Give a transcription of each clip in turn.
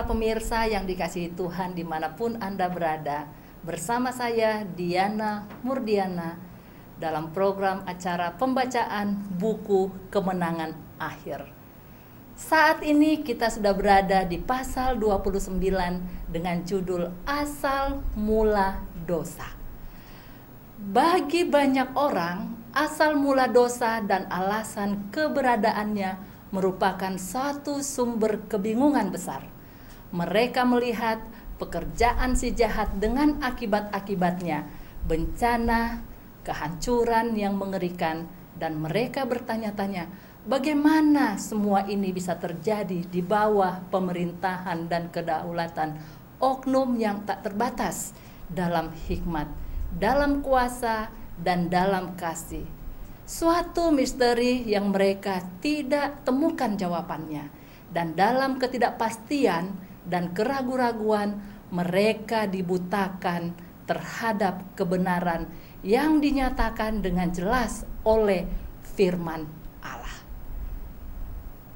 para pemirsa yang dikasihi Tuhan dimanapun Anda berada. Bersama saya Diana Murdiana dalam program acara pembacaan buku Kemenangan Akhir. Saat ini kita sudah berada di pasal 29 dengan judul Asal Mula Dosa. Bagi banyak orang, asal mula dosa dan alasan keberadaannya merupakan suatu sumber kebingungan besar. Mereka melihat pekerjaan si jahat dengan akibat-akibatnya, bencana, kehancuran yang mengerikan, dan mereka bertanya-tanya, bagaimana semua ini bisa terjadi di bawah pemerintahan dan kedaulatan oknum yang tak terbatas dalam hikmat, dalam kuasa, dan dalam kasih. Suatu misteri yang mereka tidak temukan jawabannya, dan dalam ketidakpastian dan keraguan-raguan mereka dibutakan terhadap kebenaran yang dinyatakan dengan jelas oleh firman Allah.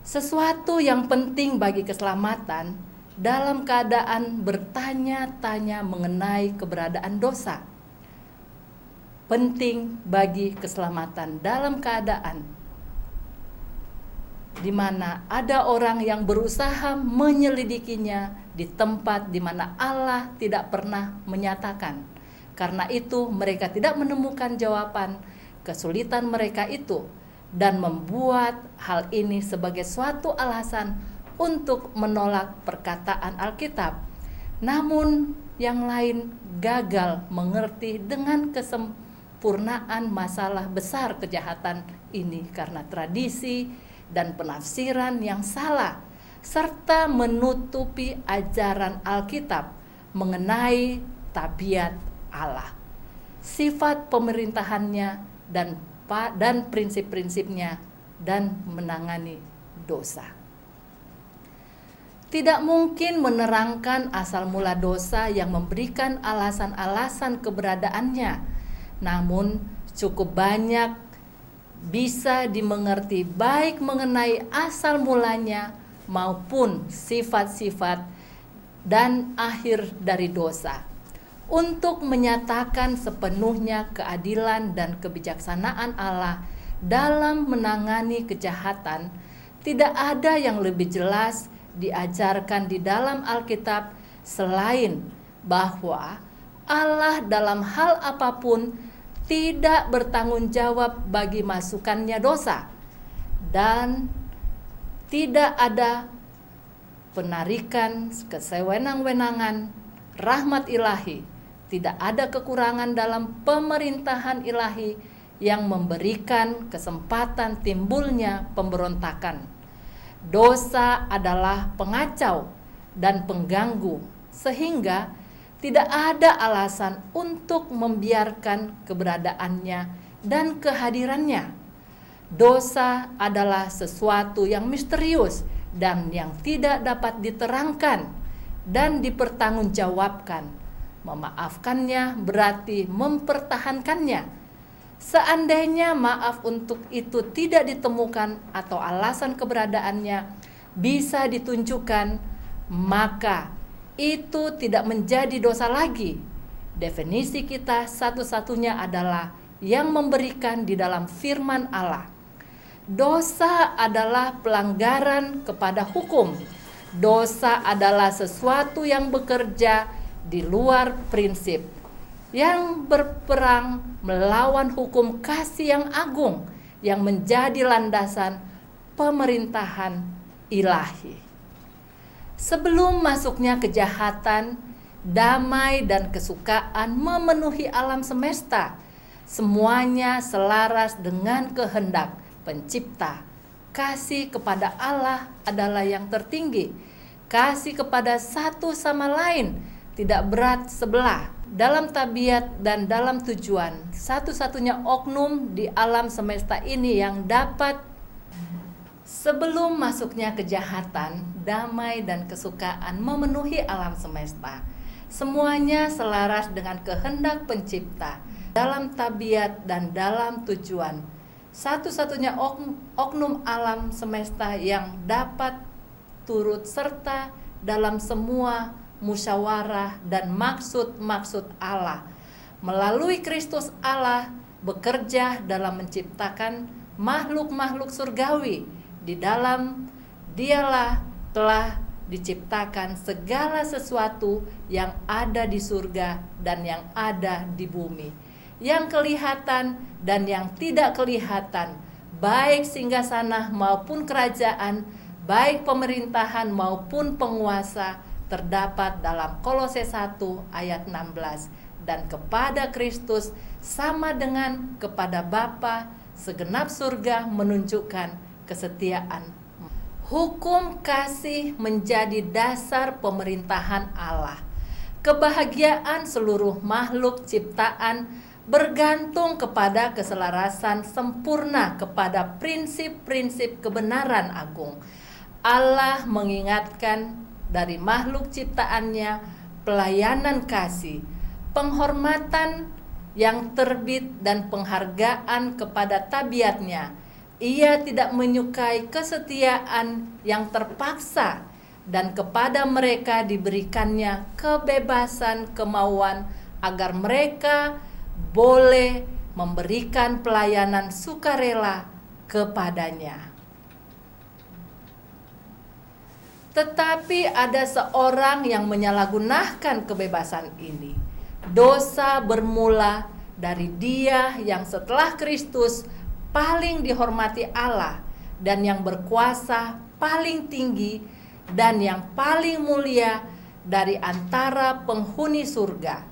Sesuatu yang penting bagi keselamatan dalam keadaan bertanya-tanya mengenai keberadaan dosa. Penting bagi keselamatan dalam keadaan di mana ada orang yang berusaha menyelidikinya di tempat di mana Allah tidak pernah menyatakan. Karena itu mereka tidak menemukan jawaban kesulitan mereka itu dan membuat hal ini sebagai suatu alasan untuk menolak perkataan Alkitab. Namun yang lain gagal mengerti dengan kesempurnaan masalah besar kejahatan ini karena tradisi dan penafsiran yang salah serta menutupi ajaran Alkitab mengenai tabiat Allah, sifat pemerintahannya dan prinsip-prinsipnya dan menangani dosa. Tidak mungkin menerangkan asal mula dosa yang memberikan alasan-alasan keberadaannya, namun cukup banyak bisa dimengerti baik mengenai asal mulanya maupun sifat-sifat dan akhir dari dosa. Untuk menyatakan sepenuhnya keadilan dan kebijaksanaan Allah dalam menangani kejahatan, tidak ada yang lebih jelas diajarkan di dalam Alkitab selain bahwa Allah dalam hal apapun tidak bertanggung jawab bagi masukannya dosa, dan tidak ada penarikan kesewenang-wenangan rahmat ilahi. Tidak ada kekurangan dalam pemerintahan ilahi yang memberikan kesempatan timbulnya pemberontakan. Dosa adalah pengacau dan pengganggu, sehingga tidak ada alasan untuk membiarkan keberadaannya dan kehadirannya. Dosa adalah sesuatu yang misterius dan yang tidak dapat diterangkan dan dipertanggungjawabkan. Memaafkannya berarti mempertahankannya. Seandainya maaf untuk itu tidak ditemukan atau alasan keberadaannya bisa ditunjukkan, maka itu tidak menjadi dosa lagi. Definisi kita satu-satunya adalah yang memberikan di dalam firman Allah. Dosa adalah pelanggaran kepada hukum. Dosa adalah sesuatu yang bekerja di luar prinsip, yang berperang melawan hukum kasih yang agung yang menjadi landasan pemerintahan ilahi. Sebelum masuknya kejahatan, damai dan kesukaan memenuhi alam semesta. Semuanya selaras dengan kehendak Pencipta. Kasih kepada Allah adalah yang tertinggi. Kasih kepada satu sama lain tidak berat sebelah. Dalam tabiat dan dalam tujuan, satu-satunya oknum di alam semesta ini yang dapat. Sebelum masuknya kejahatan, damai dan kesukaan memenuhi alam semesta. Semuanya selaras dengan kehendak Pencipta, dalam tabiat dan dalam tujuan. Satu-satunya oknum alam semesta yang dapat turut serta dalam semua musyawarah dan maksud-maksud Allah. Melalui Kristus Allah bekerja dalam menciptakan makhluk-makhluk surgawi. Di dalam Dialah telah diciptakan segala sesuatu yang ada di surga dan yang ada di bumi, yang kelihatan dan yang tidak kelihatan, baik singgasana maupun kerajaan, baik pemerintahan maupun penguasa, terdapat dalam Kolose 1 ayat 16. Dan kepada Kristus sama dengan kepada Bapa, segenap surga menunjukkan kesetiaan. Hukum kasih menjadi dasar pemerintahan Allah. Kebahagiaan seluruh makhluk ciptaan bergantung kepada keselarasan sempurna kepada prinsip-prinsip kebenaran agung. Allah mengingatkan dari makhluk ciptaannya pelayanan kasih, penghormatan yang terbit dan penghargaan kepada tabiatnya. Ia tidak menyukai kesetiaan yang terpaksa, dan kepada mereka diberikannya kebebasan kemauan agar mereka boleh memberikan pelayanan sukarela kepadanya. Tetapi ada seorang yang menyalahgunakan kebebasan ini. Dosa bermula dari dia yang setelah Kristus paling dihormati Allah dan yang berkuasa paling tinggi dan yang paling mulia dari antara penghuni surga.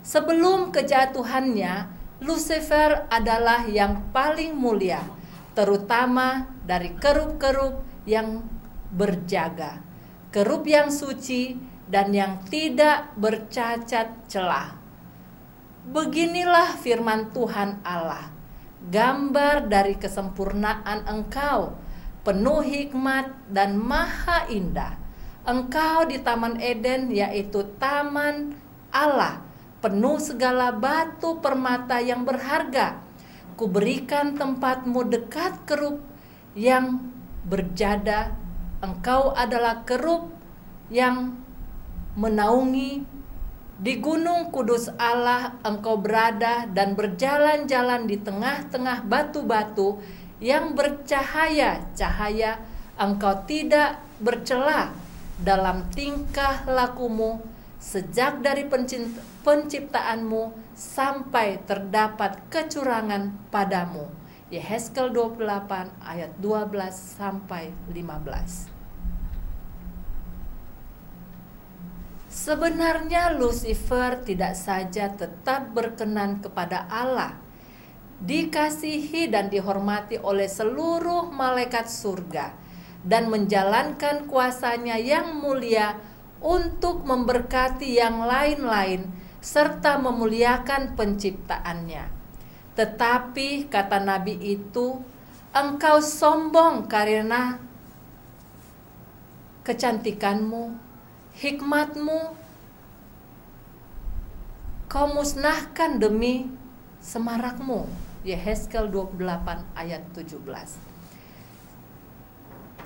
Sebelum kejatuhannya, Lucifer adalah yang paling mulia, terutama dari kerub-kerub yang berjaga, kerub yang suci dan yang tidak bercacat celah. Beginilah firman Tuhan Allah, gambar dari kesempurnaan Engkau, penuh hikmat dan maha indah. Engkau di Taman Eden, yaitu taman Allah, penuh segala batu permata yang berharga. Kuberikan tempatmu dekat kerub yang berjada. Engkau adalah kerub yang menaungi. Di gunung kudus Allah engkau berada dan berjalan-jalan di tengah-tengah batu-batu yang bercahaya-cahaya. Engkau tidak bercela dalam tingkah lakumu sejak dari penciptaanmu sampai terdapat kecurangan padamu. Yehezkel 28 ayat 12 sampai 15. Sebenarnya Lucifer tidak saja tetap berkenan kepada Allah, dikasihi dan dihormati oleh seluruh malaikat surga, dan menjalankan kuasanya yang mulia untuk memberkati yang lain-lain serta memuliakan penciptaannya. Tetapi kata nabi itu, engkau sombong karena kecantikanmu, hikmatmu kau musnahkan demi semarakmu. Yehezkel 28 ayat 17.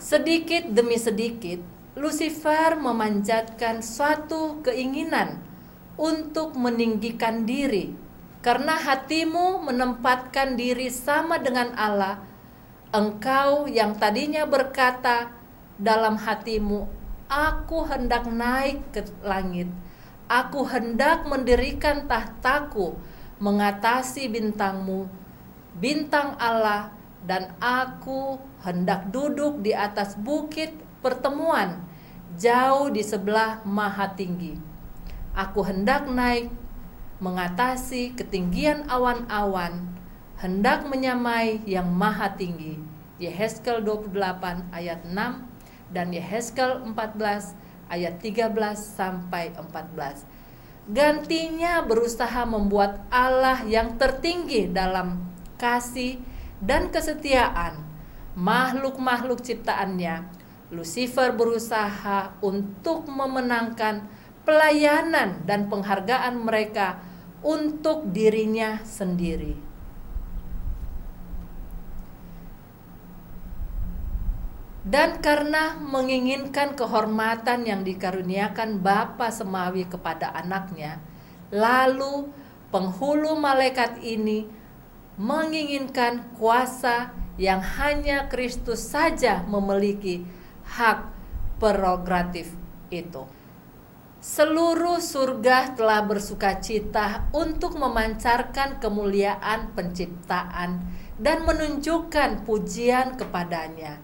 Sedikit demi sedikit Lucifer memanjatkan suatu keinginan untuk meninggikan diri. Karena hatimu menempatkan diri sama dengan Allah, engkau yang tadinya berkata dalam hatimu, aku hendak naik ke langit, aku hendak mendirikan tahtaku mengatasi bintangmu, bintang Allah, dan aku hendak duduk di atas bukit pertemuan, jauh di sebelah maha tinggi. Aku hendak naik mengatasi ketinggian awan-awan, hendak menyamai yang maha tinggi. Yehezkel 28 ayat 6 dan Yehezkel 14 ayat 13 sampai 14. Gantinya berusaha membuat Allah yang tertinggi dalam kasih dan kesetiaan makhluk-makhluk ciptaannya. Lucifer berusaha untuk memenangkan pelayanan dan penghargaan mereka untuk dirinya sendiri. 2 Dan karena menginginkan kehormatan yang dikaruniakan Bapa Semawi kepada anaknya, lalu penghulu malaikat ini menginginkan kuasa yang hanya Kristus saja memiliki hak prerogatif itu. Seluruh surga telah bersukacita untuk memancarkan kemuliaan penciptaan dan menunjukkan pujian kepadanya.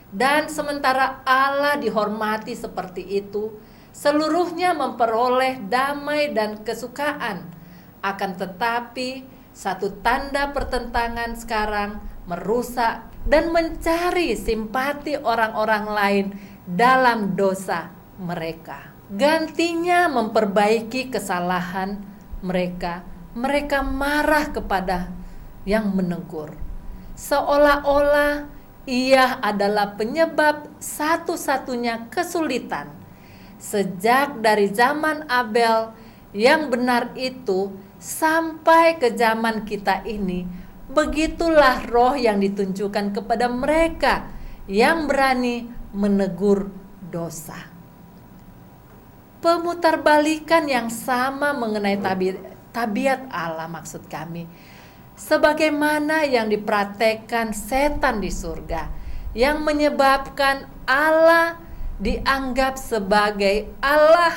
Dan sementara Allah dihormati seperti itu, seluruhnya memperoleh damai dan kesukaan. Akan tetapi, satu tanda pertentangan sekarang merusak dan mencari simpati orang-orang lain dalam dosa mereka. Gantinya memperbaiki kesalahan mereka, mereka marah kepada yang menegur. Seolah-olah ia adalah penyebab satu-satunya kesulitan. Sejak dari zaman Abel yang benar itu sampai ke zaman kita ini, begitulah roh yang ditunjukkan kepada mereka yang berani menegur dosa. Pemutarbalikan yang sama mengenai tabiat Allah maksud kami, sebagaimana yang dipraktekkan setan di surga, yang menyebabkan Allah dianggap sebagai Allah.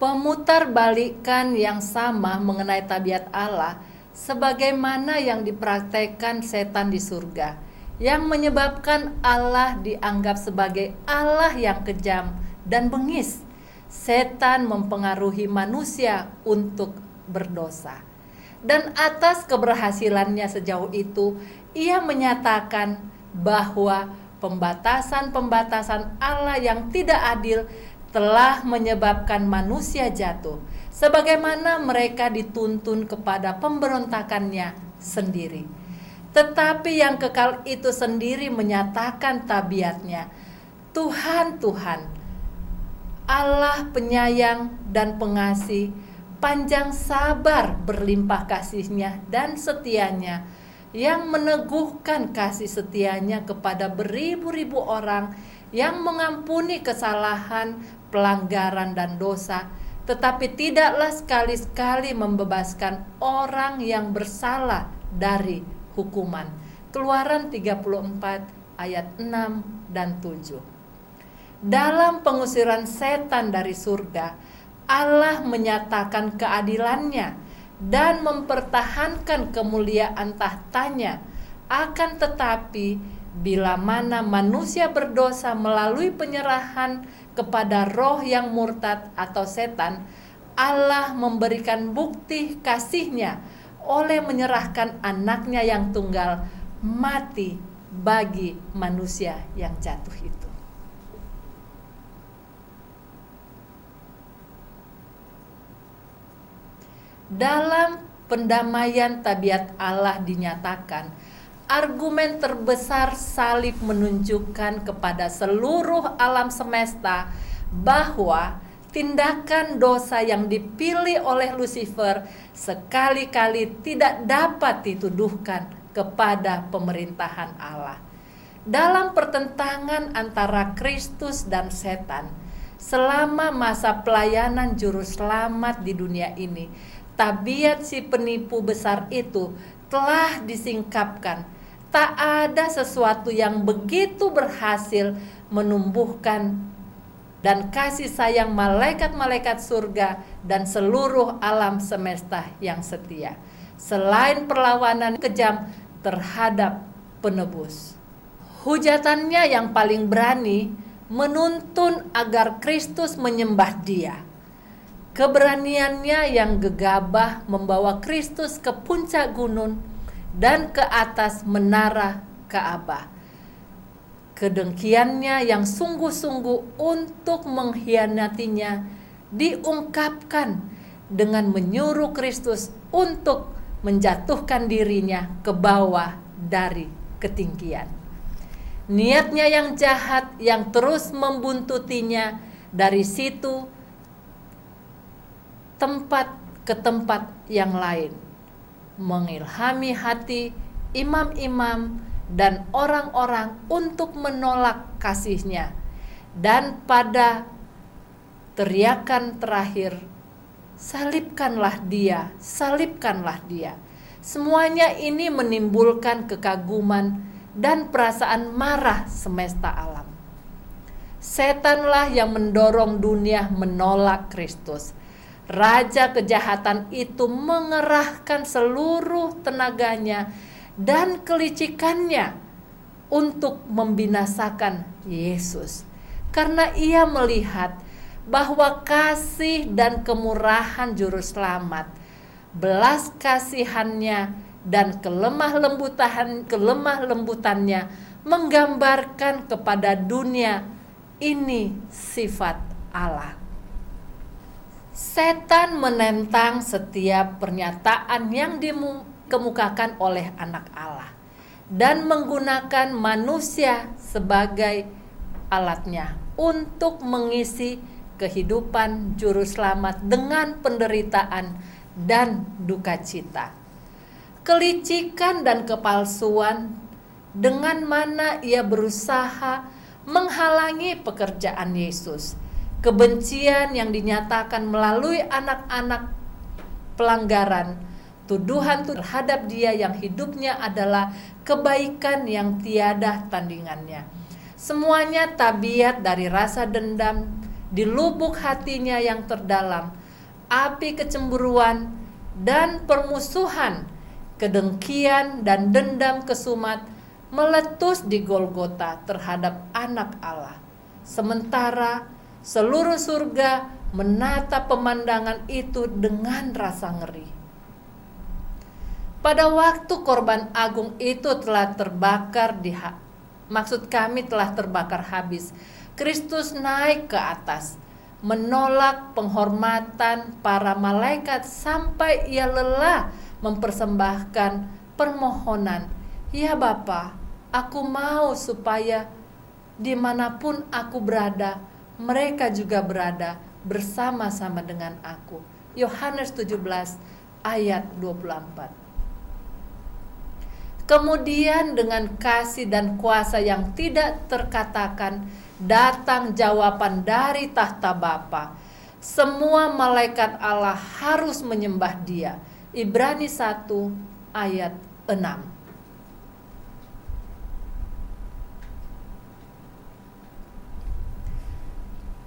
Pemutarbalikan yang sama mengenai tabiat Allah, sebagaimana yang dipraktekkan setan di surga, yang menyebabkan Allah dianggap sebagai Allah yang kejam dan bengis. Setan mempengaruhi manusia untuk berdosa. Dan atas keberhasilannya sejauh itu, ia menyatakan bahwa pembatasan-pembatasan Allah yang tidak adil telah menyebabkan manusia jatuh, sebagaimana mereka dituntun kepada pemberontakannya sendiri. Tetapi yang kekal itu sendiri menyatakan tabiatnya, Tuhan, Allah penyayang dan pengasih, panjang sabar, berlimpah kasihnya dan setianya, yang meneguhkan kasih setianya kepada beribu-ribu orang, yang mengampuni kesalahan, pelanggaran dan dosa, tetapi tidaklah sekali-sekali membebaskan orang yang bersalah dari hukuman. Keluaran 34 ayat 6 dan 7. Dalam pengusiran setan dari surga, Allah menyatakan keadilannya dan mempertahankan kemuliaan tahtanya. Akan tetapi, bila mana manusia berdosa melalui penyerahan kepada roh yang murtad atau setan, Allah memberikan bukti kasihnya oleh menyerahkan anaknya yang tunggal mati bagi manusia yang jatuh itu. Dalam pendamaian tabiat Allah dinyatakan, argumen terbesar salib menunjukkan kepada seluruh alam semesta bahwa tindakan dosa yang dipilih oleh Lucifer sekali-kali tidak dapat dituduhkan kepada pemerintahan Allah. Dalam pertentangan antara Kristus dan setan, selama masa pelayanan juru selamat di dunia ini, tabiat si penipu besar itu telah disingkapkan. Tak ada sesuatu yang begitu berhasil menumbuhkan dan kasih sayang malaikat-malaikat surga dan seluruh alam semesta yang setia, selain perlawanan kejam terhadap penebus. Hujatannya yang paling berani menuntun agar Kristus menyembah Dia. Keberaniannya yang gegabah membawa Kristus ke puncak gunung dan ke atas menara Ka'bah. Kedengkiannya yang sungguh-sungguh untuk mengkhianatinya diungkapkan dengan menyuruh Kristus untuk menjatuhkan dirinya ke bawah dari ketinggian. Niatnya yang jahat yang terus membuntutinya dari situ tempat ke tempat yang lain, mengilhami hati imam-imam dan orang-orang untuk menolak kasih-Nya. Dan pada teriakan terakhir, salibkanlah dia, salibkanlah dia. Semuanya ini menimbulkan kekaguman dan perasaan marah semesta alam. Setanlah yang mendorong dunia menolak Kristus. Raja kejahatan itu mengerahkan seluruh tenaganya dan kelicikannya untuk membinasakan Yesus. Karena ia melihat bahwa kasih dan kemurahan juru selamat, belas kasihannya dan kelemah lembutannya menggambarkan kepada dunia ini sifat Allah. Setan menentang setiap pernyataan yang dikemukakan oleh anak Allah dan menggunakan manusia sebagai alatnya untuk mengisi kehidupan juru selamat dengan penderitaan dan duka cita. Kelicikan dan kepalsuan dengan mana ia berusaha menghalangi pekerjaan Yesus. Kebencian yang dinyatakan melalui anak-anak pelanggaran, tuduhan terhadap dia yang hidupnya adalah kebaikan yang tiada tandingannya. Semuanya tabiat dari rasa dendam di lubuk hatinya yang terdalam, api kecemburuan dan permusuhan, kedengkian dan dendam kesumat meletus di Golgota terhadap anak Allah. Sementara seluruh surga menatap pemandangan itu dengan rasa ngeri. Pada waktu korban agung itu telah terbakar telah terbakar habis, Kristus naik ke atas, menolak penghormatan para malaikat sampai ia lelah mempersembahkan permohonan, "Ya Bapa, aku mau supaya dimanapun aku berada, mereka juga berada bersama-sama dengan aku." Yohanes 17 ayat 24. Kemudian dengan kasih dan kuasa yang tidak terkatakan, datang jawaban dari tahta Bapa. Semua malaikat Allah harus menyembah Dia. Ibrani 1 ayat 6.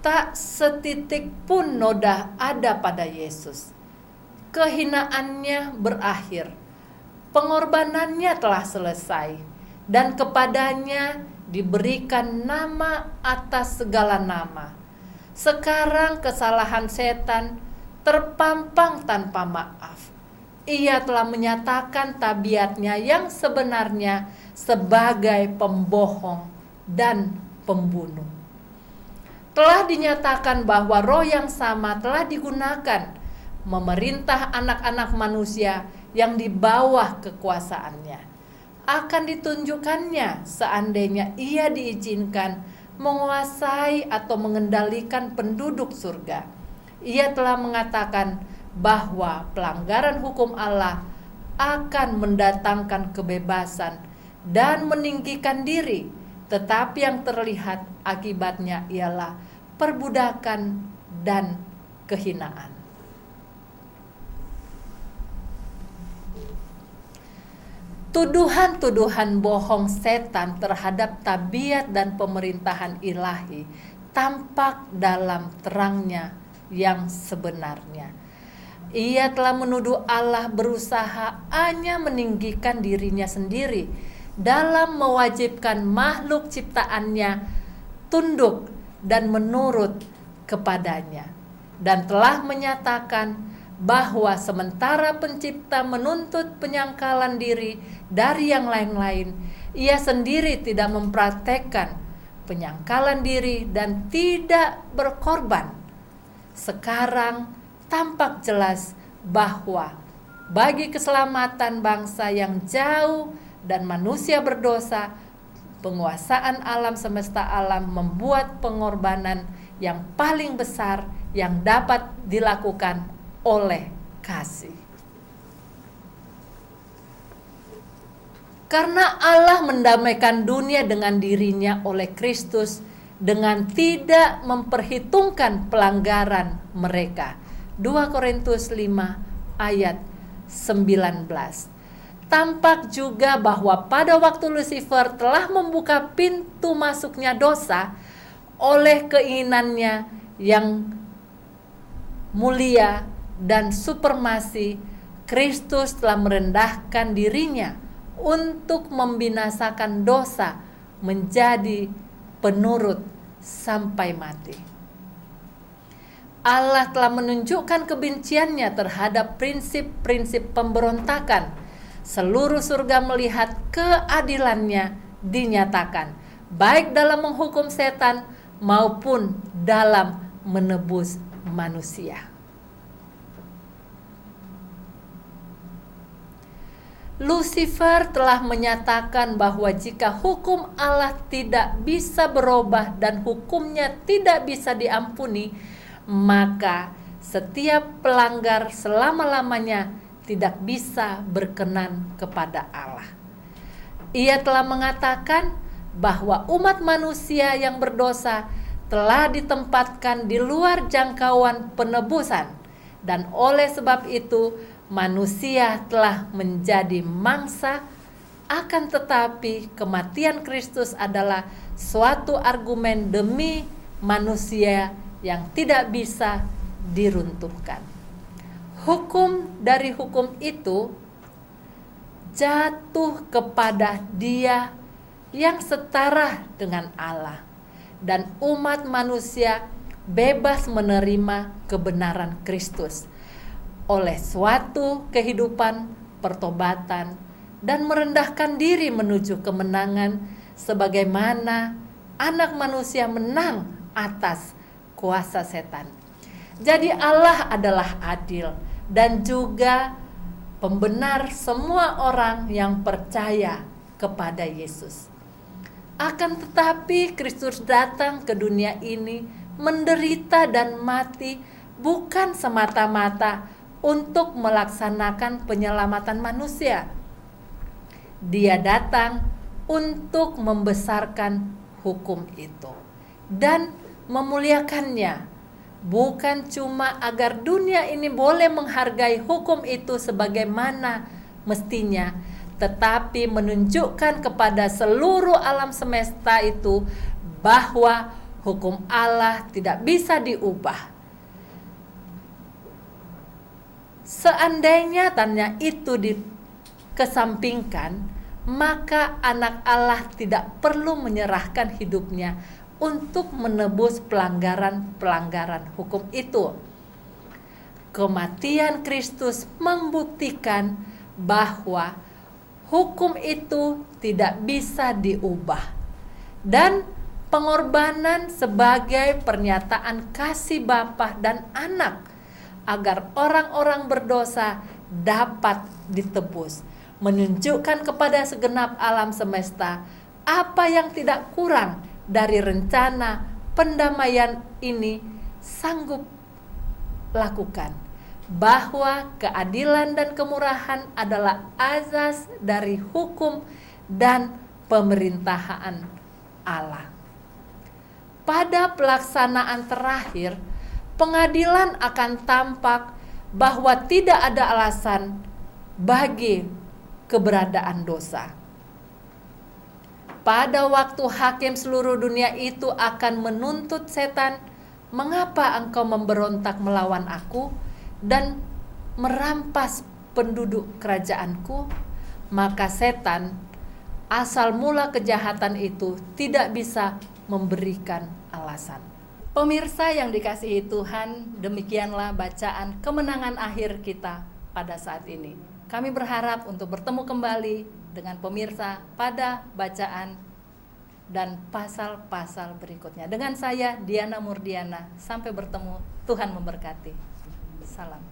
Tak setitik pun noda ada pada Yesus. Kehinaannya berakhir. Pengorbanannya telah selesai, dan kepadanya diberikan nama atas segala nama. Sekarang kesalahan setan terpampang tanpa maaf. Ia telah menyatakan tabiatnya yang sebenarnya sebagai pembohong dan pembunuh. Telah dinyatakan bahwa roh yang sama telah digunakan memerintah anak-anak manusia yang di bawah kekuasaannya. Akan ditunjukkannya seandainya ia diizinkan menguasai atau mengendalikan penduduk surga. Ia telah mengatakan bahwa pelanggaran hukum Allah akan mendatangkan kebebasan dan meninggikan diri, tetapi yang terlihat akibatnya ialah perbudakan dan kehinaan. Tuduhan-tuduhan bohong setan terhadap tabiat dan pemerintahan ilahi tampak dalam terangnya yang sebenarnya. Ia telah menuduh Allah berusaha hanya meninggikan dirinya sendiri dalam mewajibkan makhluk ciptaannya tunduk dan menurut kepadanya, dan telah menyatakan bahwa sementara pencipta menuntut penyangkalan diri dari yang lain-lain, ia sendiri tidak mempraktekkan penyangkalan diri dan tidak berkorban. Sekarang tampak jelas bahwa bagi keselamatan bangsa yang jauh dan manusia berdosa, penguasaan alam semesta alam membuat pengorbanan yang paling besar yang dapat dilakukan oleh kasih. Karena Allah mendamaikan dunia dengan dirinya oleh Kristus dengan tidak memperhitungkan pelanggaran mereka. 2 Korintus 5 ayat 19. Tampak juga bahwa pada waktu Lucifer telah membuka pintu masuknya dosa oleh keinginannya yang mulia dan supremasi, Kristus telah merendahkan dirinya untuk membinasakan dosa menjadi penurut sampai mati. Allah telah menunjukkan kebenciannya terhadap prinsip-prinsip pemberontakan. Seluruh surga melihat keadilannya dinyatakan, baik dalam menghukum setan maupun dalam menebus manusia. Lucifer telah menyatakan bahwa jika hukum Allah tidak bisa berubah dan hukumnya tidak bisa diampuni, maka setiap pelanggar selama-lamanya tidak bisa berkenan kepada Allah. Ia telah mengatakan bahwa umat manusia yang berdosa telah ditempatkan di luar jangkauan penebusan, dan oleh sebab itu manusia telah menjadi mangsa. Akan tetapi kematian Kristus adalah suatu argumen demi manusia yang tidak bisa diruntuhkan. Hukum dari hukum itu jatuh kepada Dia yang setara dengan Allah, dan umat manusia bebas menerima kebenaran Kristus oleh suatu kehidupan pertobatan dan merendahkan diri menuju kemenangan, sebagaimana anak manusia menang atas kuasa setan. Jadi Allah adalah adil dan juga pembenar semua orang yang percaya kepada Yesus. Akan tetapi Kristus datang ke dunia ini menderita dan mati bukan semata-mata untuk melaksanakan penyelamatan manusia. Dia datang untuk membesarkan hukum itu dan memuliakannya, bukan cuma agar dunia ini boleh menghargai hukum itu sebagaimana mestinya, tetapi menunjukkan kepada seluruh alam semesta itu bahwa hukum Allah tidak bisa diubah. Seandainya tanya itu dikesampingkan, maka anak Allah tidak perlu menyerahkan hidupnya untuk menebus pelanggaran-pelanggaran hukum itu. Kematian Kristus membuktikan bahwa hukum itu tidak bisa diubah, dan pengorbanan sebagai pernyataan kasih Bapa dan Anak agar orang-orang berdosa dapat ditebus, menunjukkan kepada segenap alam semesta apa yang tidak kurang dari rencana pendamaian ini sanggup lakukan, bahwa keadilan dan kemurahan adalah azas dari hukum dan pemerintahan Allah. Pada pelaksanaan terakhir, pengadilan akan tampak bahwa tidak ada alasan bagi keberadaan dosa. Pada waktu hakim seluruh dunia itu akan menuntut setan, mengapa engkau memberontak melawan aku dan merampas penduduk kerajaanku? Maka setan, asal mula kejahatan itu, tidak bisa memberikan alasan. Pemirsa yang dikasihi Tuhan, demikianlah bacaan kemenangan akhir kita pada saat ini. Kami berharap untuk bertemu kembali dengan pemirsa pada bacaan dan pasal-pasal berikutnya. Dengan saya, Diana Murdiana. Sampai bertemu, Tuhan memberkati. Salam.